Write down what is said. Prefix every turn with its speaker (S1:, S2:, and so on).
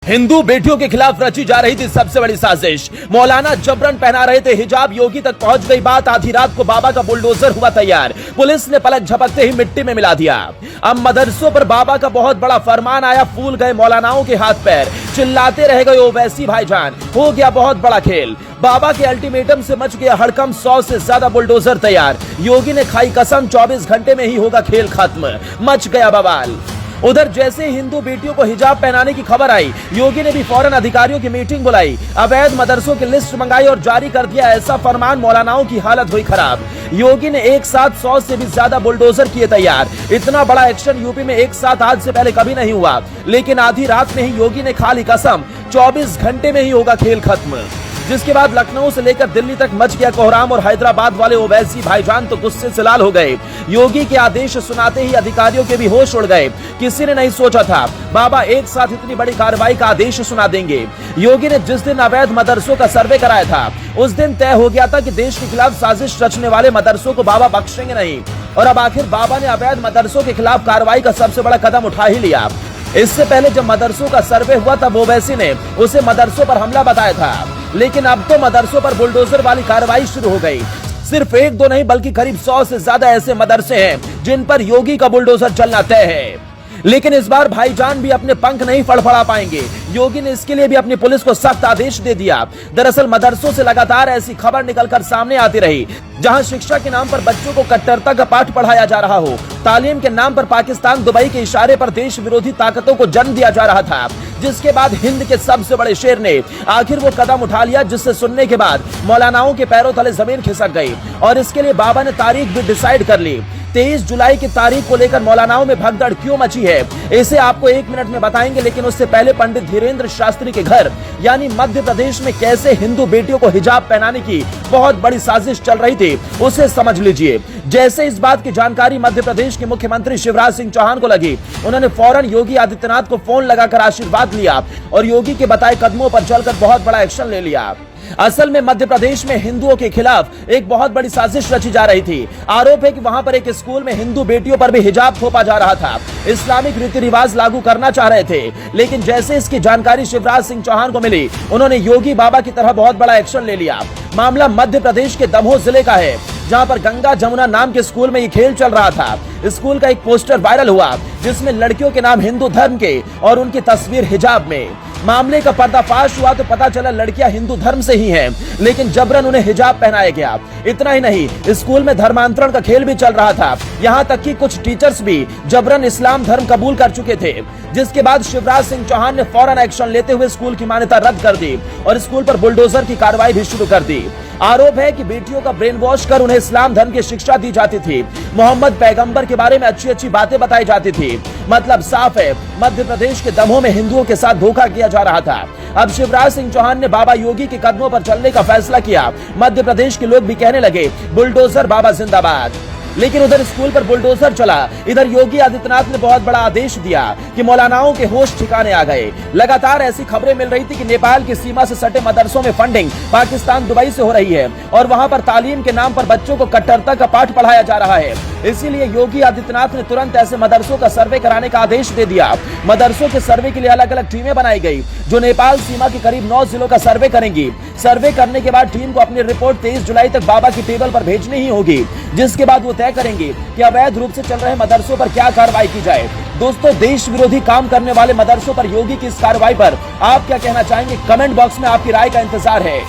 S1: हिंदू बेटियों के खिलाफ रची जा रही थी सबसे बड़ी साजिश। मौलाना जबरन पहना रहे थे हिजाब। योगी तक पहुंच गई बात। आधी रात को बाबा का बुलडोजर हुआ तैयार। पुलिस ने पलक झपकते ही मिट्टी में मिला दिया। अब मदरसों पर बाबा का बहुत बड़ा फरमान आया। फूल गए मौलानाओं के हाथ पैर। चिल्लाते रह गए ओवैसी भाईजान। हो गया बहुत बड़ा खेल। बाबा के अल्टीमेटम से मच गया हड़कंप। 100 से ज्यादा बुलडोजर तैयार। योगी ने खाई कसम 24 घंटे में ही होगा खेल खत्म। मच गया बवाल। उधर जैसे हिंदू बेटियों को हिजाब पहनाने की खबर आई, योगी ने भी फौरन अधिकारियों की मीटिंग बुलाई। अवैध मदरसों की लिस्ट मंगाई और जारी कर दिया ऐसा फरमान। मौलानाओं की हालत हुई खराब। योगी ने एक साथ 100 से भी ज्यादा बुलडोजर किए तैयार। इतना बड़ा एक्शन यूपी में एक साथ आज से पहले कभी नहीं हुआ। लेकिन आधी रात में ही योगी ने खा ली कसम 24 घंटे में ही होगा खेल खत्म। जिसके बाद लखनऊ से लेकर दिल्ली तक मच गया कोहराम और हैदराबाद वाले ओवैसी भाईजान तो गुस्से से लाल हो गए। योगी के आदेश सुनाते ही अधिकारियों के भी होश उड़ गए। किसी ने नहीं सोचा था बाबा एक साथ इतनी बड़ी कार्रवाई का आदेश सुना देंगे। योगी ने जिस दिन अवैध मदरसों का सर्वे कराया था, उस दिन तय हो गया था कि देश के खिलाफ साजिश रचने वाले मदरसों को बाबा बख्शेंगे नहीं। और अब आखिर बाबा ने अवैध मदरसों के खिलाफ कार्रवाई का सबसे बड़ा कदम उठा ही लिया। इससे पहले जब मदरसों का सर्वे हुआ तब ओवैसी ने उसे मदरसों पर हमला बताया था। लेकिन अब तो मदरसों पर बुलडोजर वाली कार्रवाई शुरू हो गई। सिर्फ एक दो नहीं बल्कि करीब 100 से ज्यादा ऐसे मदरसे हैं जिन पर योगी का बुलडोजर चलना तय है। लेकिन इस बार भाईजान भी अपने पंख नहीं फड़फड़ा पाएंगे। योगी ने इसके लिए भी अपनी पुलिस को सख्त आदेश दे दिया। दरअसल मदरसों से लगातार ऐसी खबर निकलकर सामने आती रही जहां शिक्षा के नाम पर बच्चों को कट्टरता का पाठ पढ़ाया जा रहा हो। तालीम के नाम पर पाकिस्तान दुबई के इशारे पर देश विरोधी ताकतों को जन्म दिया जा रहा था। जिसके बाद हिंद के सबसे बड़े शेर ने आखिर वो कदम उठा लिया जिससे सुनने के बाद मौलानाओं के पैरों तले जमीन खिसक गई। और इसके लिए बाबा ने तारीख भी डिसाइड कर ली। 23 जुलाई की तारीख को लेकर मौलानाओं में भगदड़ क्यों मची है, इसे आपको 1 मिनट में बताएंगे। लेकिन उससे पहले पंडित धीरेन्द्र शास्त्री के घर यानी मध्य प्रदेश में कैसे हिंदू बेटियों को हिजाब पहनाने की बहुत बड़ी साजिश चल रही थी, उसे समझ लीजिए। जैसे इस बात की जानकारी मध्य प्रदेश के मुख्यमंत्री शिवराज सिंह चौहान को लगी, उन्होंने फौरन योगी आदित्यनाथ को फोन लगाकर आशीर्वाद लिया और योगी के बताए कदमों पर चलकर बहुत बड़ा एक्शन ले लिया। असल में मध्य प्रदेश में हिंदुओं के खिलाफ एक बहुत बड़ी साजिश रची जा रही थी। आरोप है कि वहां पर एक स्कूल में हिंदू बेटियों पर भी हिजाब थोपा जा रहा था। इस्लामिक रीति रिवाज लागू करना चाह रहे थे। लेकिन जैसे इसकी जानकारी शिवराज सिंह चौहान को मिली, उन्होंने योगी बाबा की तरह बहुत बड़ा एक्शन ले लिया। मामला मध्य प्रदेश के दमोह जिले का है, जहां पर गंगा जमुना नाम के स्कूल में ये खेल चल रहा था। स्कूल का एक पोस्टर वायरल हुआ जिसमें लड़कियों के नाम हिंदू धर्म के और उनकी तस्वीर हिजाब में। मामले का पर्दाफाश हुआ तो पता चला लड़कियां हिंदू धर्म से ही हैं, लेकिन जबरन उन्हें हिजाब पहनाया गया। इतना ही नहीं, स्कूल में धर्मांतरण का खेल भी चल रहा था। यहाँ तक कि कुछ टीचर्स भी जबरन इस्लाम धर्म कबूल कर चुके थे। जिसके बाद शिवराज सिंह चौहान ने फौरन एक्शन लेते हुए स्कूल की मान्यता रद्द कर दी और स्कूल पर बुलडोजर की कार्रवाई भी शुरू कर दी। आरोप है कि बेटियों का ब्रेन वॉश कर उन्हें इस्लाम धर्म की शिक्षा दी जाती थी। मोहम्मद पैगंबर के बारे में अच्छी अच्छी बातें बताई जाती थी। मतलब साफ है, मध्य प्रदेश के दमोह में हिंदुओं के साथ धोखा किया जा रहा था। अब शिवराज सिंह चौहान ने बाबा योगी के कदमों पर चलने का फैसला किया। मध्य प्रदेश के लोग भी कहने लगे बुलडोजर बाबा जिंदाबाद। लेकिन उधर स्कूल पर बुलडोजर चला, इधर योगी आदित्यनाथ ने बहुत बड़ा आदेश दिया कि मौलानाओं के होश ठिकाने आ गए। लगातार ऐसी खबरें मिल रही थी कि नेपाल की सीमा से सटे मदरसों में फंडिंग पाकिस्तान दुबई से हो रही है और वहां पर तालीम के नाम पर बच्चों को कट्टरता का पाठ पढ़ाया जा रहा है। इसीलिए योगी आदित्यनाथ ने तुरंत ऐसे मदरसों का सर्वे कराने का आदेश दे दिया। मदरसों के सर्वे के लिए अलग अलग टीमें बनाई गई जो नेपाल सीमा के करीब 9 जिलों का सर्वे करेंगी। सर्वे करने के बाद टीम को अपनी रिपोर्ट 23 जुलाई तक बाबा की टेबल पर भेजनी ही होगी, जिसके बाद वो तय करेंगे कि अवैध रूप से चल रहे मदरसों पर क्या कार्रवाई की जाए। दोस्तों, देश विरोधी काम करने वाले मदरसों पर योगी की इस कार्रवाई पर आप क्या कहना चाहेंगे? कमेंट बॉक्स में आपकी राय का इंतजार है।